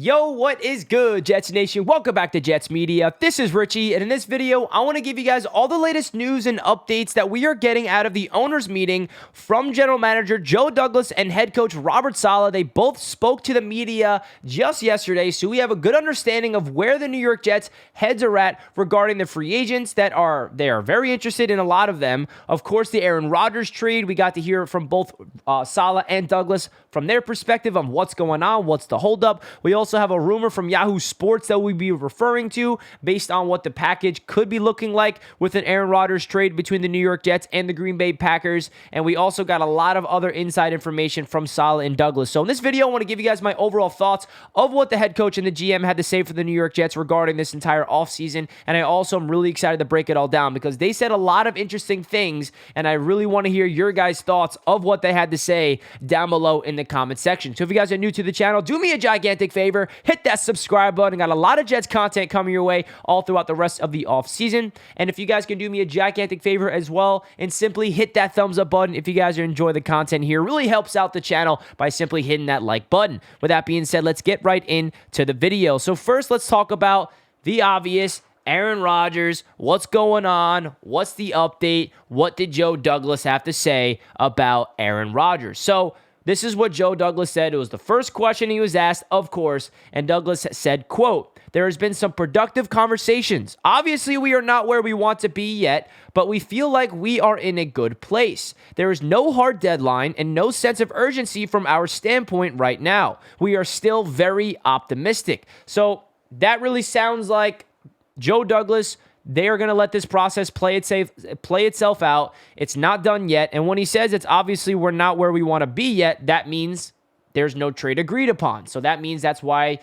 Yo, what is good, Jets Nation? Welcome back to Jets Media. This is Richie, and in this video, I want to give you guys all the latest news and updates that we are getting out of the owners' meeting from General Manager Joe Douglas and Head Coach Robert Saleh. They both spoke to the media just yesterday, so we have a good understanding of where the New York Jets' heads are at regarding the free agents they are very interested in, a lot of them. Of course, the Aaron Rodgers trade, we got to hear from both Saleh and Douglas from their perspective on what's going on, what's the holdup. We also have a rumor from Yahoo Sports that we'll be referring to based on what the package could be looking like with an Aaron Rodgers trade between the New York Jets and the Green Bay Packers. And we also got a lot of other inside information from Saleh and Douglas. So in this video, I want to give you guys my overall thoughts of what the head coach and the GM had to say for the New York Jets regarding this entire offseason. And I also am really excited to break it all down because they said a lot of interesting things, and I really want to hear your guys' thoughts of what they had to say down below in the comment section. So if you guys are new to the channel, do me a gigantic favor, hit that subscribe button. Got a lot of Jets content coming your way all throughout the rest of the offseason. And if you guys can do me a gigantic favor as well and simply hit that thumbs up button if you guys enjoy the content here, it really helps out the channel by simply hitting that like button. With that being said, let's get right into the video. So first, let's talk about the obvious. Aaron Rodgers, what's going on? What's the update? What did Joe Douglas have to say about Aaron Rodgers? So this is what Joe Douglas said. It was the first question he was asked, of course, and Douglas said, quote, "There has been some productive conversations. Obviously, we are not where we want to be yet, but we feel like we are in a good place. There is no hard deadline and no sense of urgency from our standpoint right now. We are still very optimistic." So that really sounds like Joe Douglas, they are going to let this process play itself out. It's not done yet. And when he says it's obviously we're not where we want to be yet, that means there's no trade agreed upon. So that means that's why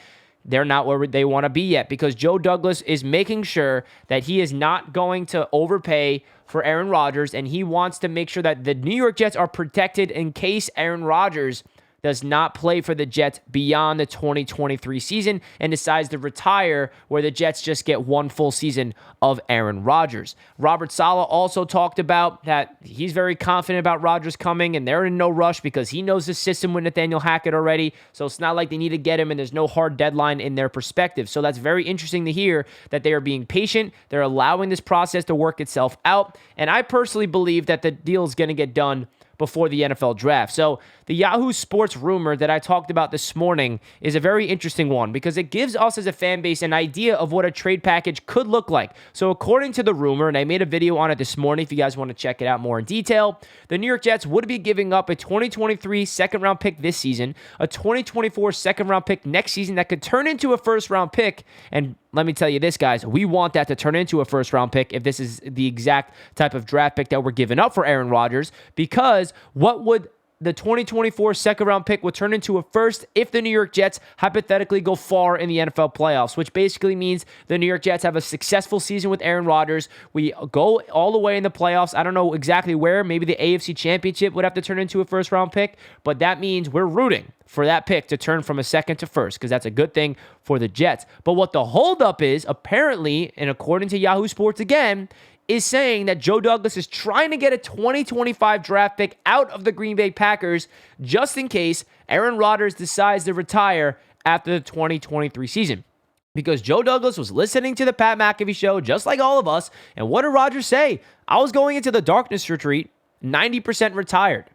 they're not where they want to be yet, because Joe Douglas is making sure that he is not going to overpay for Aaron Rodgers, and he wants to make sure that the New York Jets are protected in case Aaron Rodgers does not play for the Jets beyond the 2023 season and decides to retire, where the Jets just get one full season of Aaron Rodgers. Robert Saleh also talked about that he's very confident about Rodgers coming, and they're in no rush because he knows the system with Nathaniel Hackett already, so it's not like they need to get him, and there's no hard deadline in their perspective. So that's very interesting to hear that they are being patient. They're allowing this process to work itself out, and I personally believe that the deal is going to get done before the NFL draft. So the Yahoo Sports rumor that I talked about this morning is a very interesting one because it gives us as a fan base an idea of what a trade package could look like. So according to the rumor, and I made a video on it this morning if you guys want to check it out more in detail, the New York Jets would be giving up a 2023 second-round pick this season, a 2024 second-round pick next season that could turn into a first-round pick. And let me tell you this, guys, we want that to turn into a first-round pick if this is the exact type of draft pick that we're giving up for Aaron Rodgers, because what would the 2024 second-round pick would turn into a first if the New York Jets hypothetically go far in the NFL playoffs, which basically means the New York Jets have a successful season with Aaron Rodgers. We go all the way in the playoffs. I don't know exactly where. Maybe the AFC Championship would have to turn into a first-round pick, but that means we're rooting for that pick to turn from a second to first, because that's a good thing for the Jets. But what the holdup is, apparently, and according to Yahoo Sports again, is saying that Joe Douglas is trying to get a 2025 draft pick out of the Green Bay Packers just in case Aaron Rodgers decides to retire after the 2023 season. Because Joe Douglas was listening to the Pat McAfee show just like all of us, and what did Rodgers say? "I was going into the darkness retreat, 90% retired."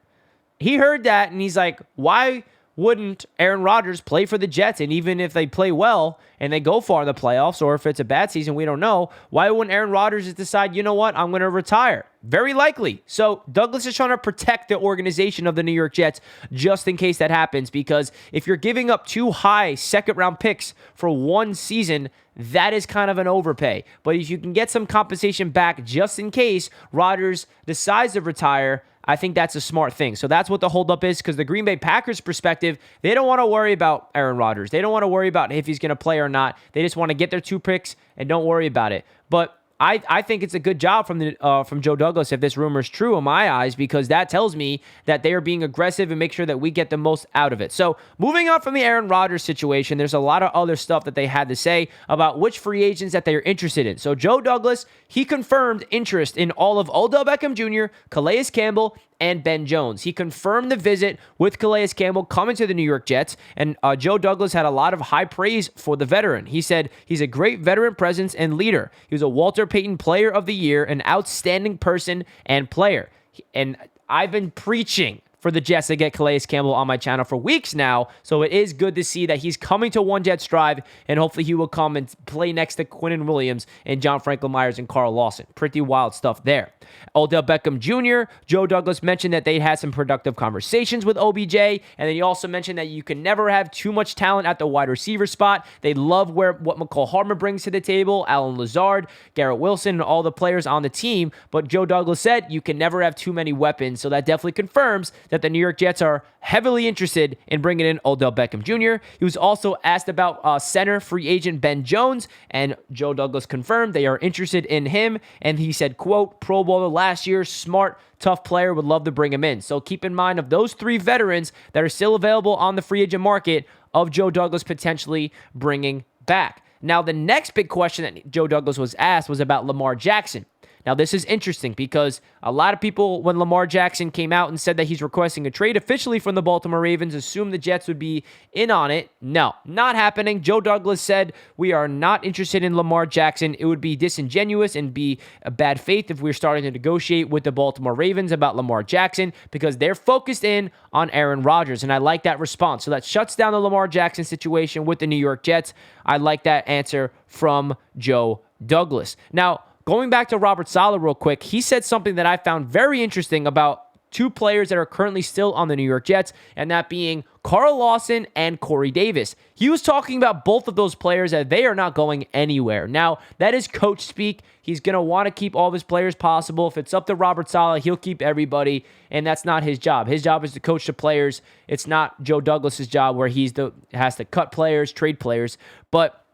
He heard that, and he's like, why wouldn't Aaron Rodgers play for the Jets? And even if they play well and they go far in the playoffs, or if it's a bad season, we don't know, why wouldn't Aaron Rodgers just decide, you know what, I'm going to retire? Very likely. So Douglas is trying to protect the organization of the New York Jets just in case that happens, because if you're giving up 2 high second-round picks for one season, that is kind of an overpay. But if you can get some compensation back just in case Rodgers decides to retire, I think that's a smart thing. So that's what the holdup is, because the Green Bay Packers' perspective, they don't want to worry about Aaron Rodgers. They don't want to worry about if he's going to play or not. They just want to get their 2 picks and don't worry about it. But I think it's a good job from Joe Douglas if this rumor is true in my eyes, because that tells me that they are being aggressive and make sure that we get the most out of it. So moving on from the Aaron Rodgers situation, there's a lot of other stuff that they had to say about which free agents that they are interested in. So Joe Douglas, he confirmed interest in all of Odell Beckham Jr., Calais Campbell, and Ben Jones. He confirmed the visit with Calais Campbell coming to the New York Jets, and Joe Douglas had a lot of high praise for the veteran. He said he's a great veteran presence and leader. He was a Walter Payton Player of the Year, an outstanding person and player. And I've been preaching for the Jets to get Calais Campbell on my channel for weeks now, so it is good to see that he's coming to One Jets Drive, and hopefully he will come and play next to Quinnen Williams and John Franklin Myers and Carl Lawson. Pretty wild stuff there. Odell Beckham Jr., Joe Douglas mentioned that they had some productive conversations with OBJ, and then he also mentioned that you can never have too much talent at the wide receiver spot. They love what McCall Hardman brings to the table, Alan Lazard, Garrett Wilson, and all the players on the team, but Joe Douglas said you can never have too many weapons, so that definitely confirms that the New York Jets are heavily interested in bringing in Odell Beckham Jr. He was also asked about center free agent Ben Jones, and Joe Douglas confirmed they are interested in him, and he said, quote, Pro Bowler last year, smart, tough player, would love to bring him in. So keep in mind of those three veterans that are still available on the free agent market of Joe Douglas potentially bringing back. Now, the next big question that Joe Douglas was asked was about Lamar Jackson. Now, this is interesting because a lot of people, when Lamar Jackson came out and said that he's requesting a trade officially from the Baltimore Ravens, assumed the Jets would be in on it. No, not happening. Joe Douglas said, we are not interested in Lamar Jackson. It would be disingenuous and be a bad faith if we're starting to negotiate with the Baltimore Ravens about Lamar Jackson because they're focused in on Aaron Rodgers, and I like that response. So that shuts down the Lamar Jackson situation with the New York Jets. I like that answer from Joe Douglas. Now, going back to Robert Saleh real quick, he said something that I found very interesting about two players that are currently still on the New York Jets, and that being Carl Lawson and Corey Davis. He was talking about both of those players that they are not going anywhere. Now, that is coach speak. He's going to want to keep all of his players possible. If it's up to Robert Saleh, he'll keep everybody, and that's not his job. His job is to coach the players. It's not Joe Douglas's job where has to cut players, trade players, but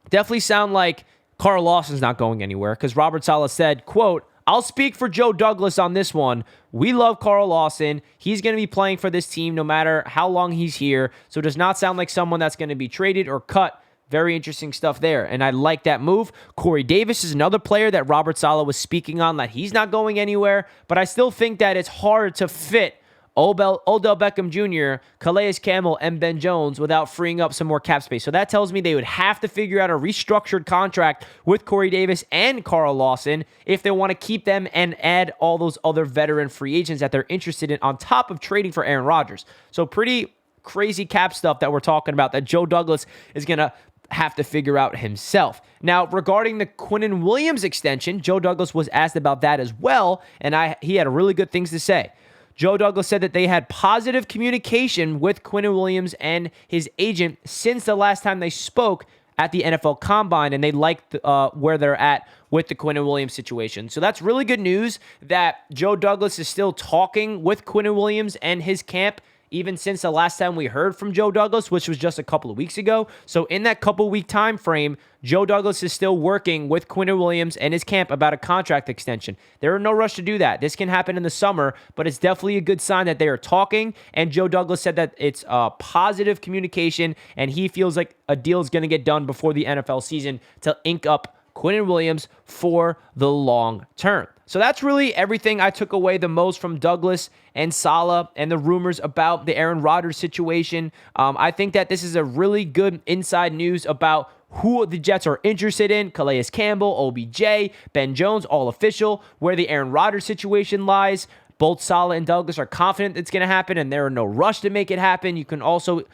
definitely sound like Carl Lawson's not going anywhere because Robert Saleh said, quote, I'll speak for Joe Douglas on this one. We love Carl Lawson. He's going to be playing for this team no matter how long he's here. So it does not sound like someone that's going to be traded or cut. Very interesting stuff there. And I like that move. Corey Davis is another player that Robert Saleh was speaking on that he's not going anywhere. But I still think that it's hard to fit Odell Beckham Jr., Calais Campbell, and Ben Jones without freeing up some more cap space. So that tells me they would have to figure out a restructured contract with Corey Davis and Carl Lawson if they want to keep them and add all those other veteran free agents that they're interested in on top of trading for Aaron Rodgers. So pretty crazy cap stuff that we're talking about that Joe Douglas is going to have to figure out himself. Now, regarding the Quinnen Williams extension, Joe Douglas was asked about that as well, and he had really good things to say. Joe Douglas said that they had positive communication with Quinnen Williams and his agent since the last time they spoke at the NFL Combine, and they liked where they're at with the Quinnen Williams situation. So that's really good news that Joe Douglas is still talking with Quinnen Williams and his camp even since the last time we heard from Joe Douglas, which was just a couple of weeks ago. So in that couple-week time frame, Joe Douglas is still working with Quinnen Williams and his camp about a contract extension. There are no rush to do that. This can happen in the summer, but it's definitely a good sign that they are talking, and Joe Douglas said that it's positive communication, and he feels like a deal is going to get done before the NFL season to ink up Quinnen Williams for the long term. So that's really everything I took away the most from Douglas and Saleh and the rumors about the Aaron Rodgers situation. I think that this is a really good inside news about who the Jets are interested in. Calais Campbell, OBJ, Ben Jones, all official. Where the Aaron Rodgers situation lies. Both Saleh and Douglas are confident it's going to happen, and there are no rush to make it happen. You can also,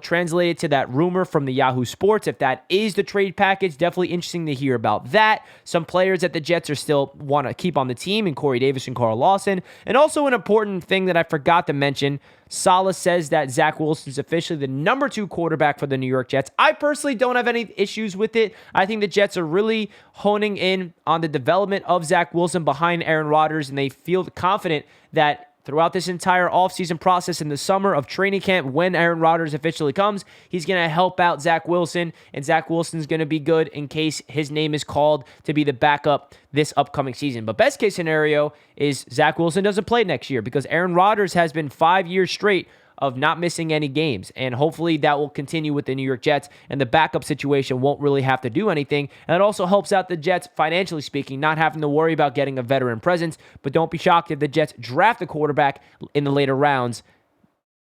translate it to that rumor from the Yahoo Sports. If that is the trade package, definitely interesting to hear about that. Some players that the Jets are still want to keep on the team, in Corey Davis and Carl Lawson. And also an important thing that I forgot to mention, Saleh says that Zach Wilson is officially the number 2 quarterback for the New York Jets. I personally don't have any issues with it. I think the Jets are really honing in on the development of Zach Wilson behind Aaron Rodgers, and they feel confident that throughout this entire offseason process in the summer of training camp, when Aaron Rodgers officially comes, he's going to help out Zach Wilson, and Zach Wilson's going to be good in case his name is called to be the backup this upcoming season. But best case scenario is Zach Wilson doesn't play next year because Aaron Rodgers has been 5 years straight of not missing any games. And hopefully that will continue with the New York Jets, and the backup situation won't really have to do anything. And it also helps out the Jets, financially speaking, not having to worry about getting a veteran presence. But don't be shocked if the Jets draft a quarterback in the later rounds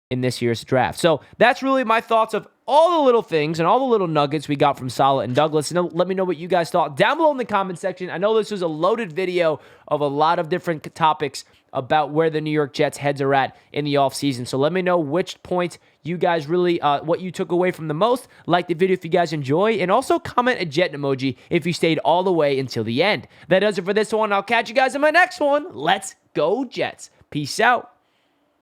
in this year's draft. So that's really my thoughts of all the little things and all the little nuggets we got from Saleh and Douglas. And let me know what you guys thought down below in the comment section. I know this was a loaded video of a lot of different topics about where the New York Jets heads are at in the offseason. So let me know which points you guys really, what you took away from the most. Like the video if you guys enjoy, and also comment a Jet emoji if you stayed all the way until the end. That does it for this one. I'll catch you guys in my next one. Let's go Jets. Peace out.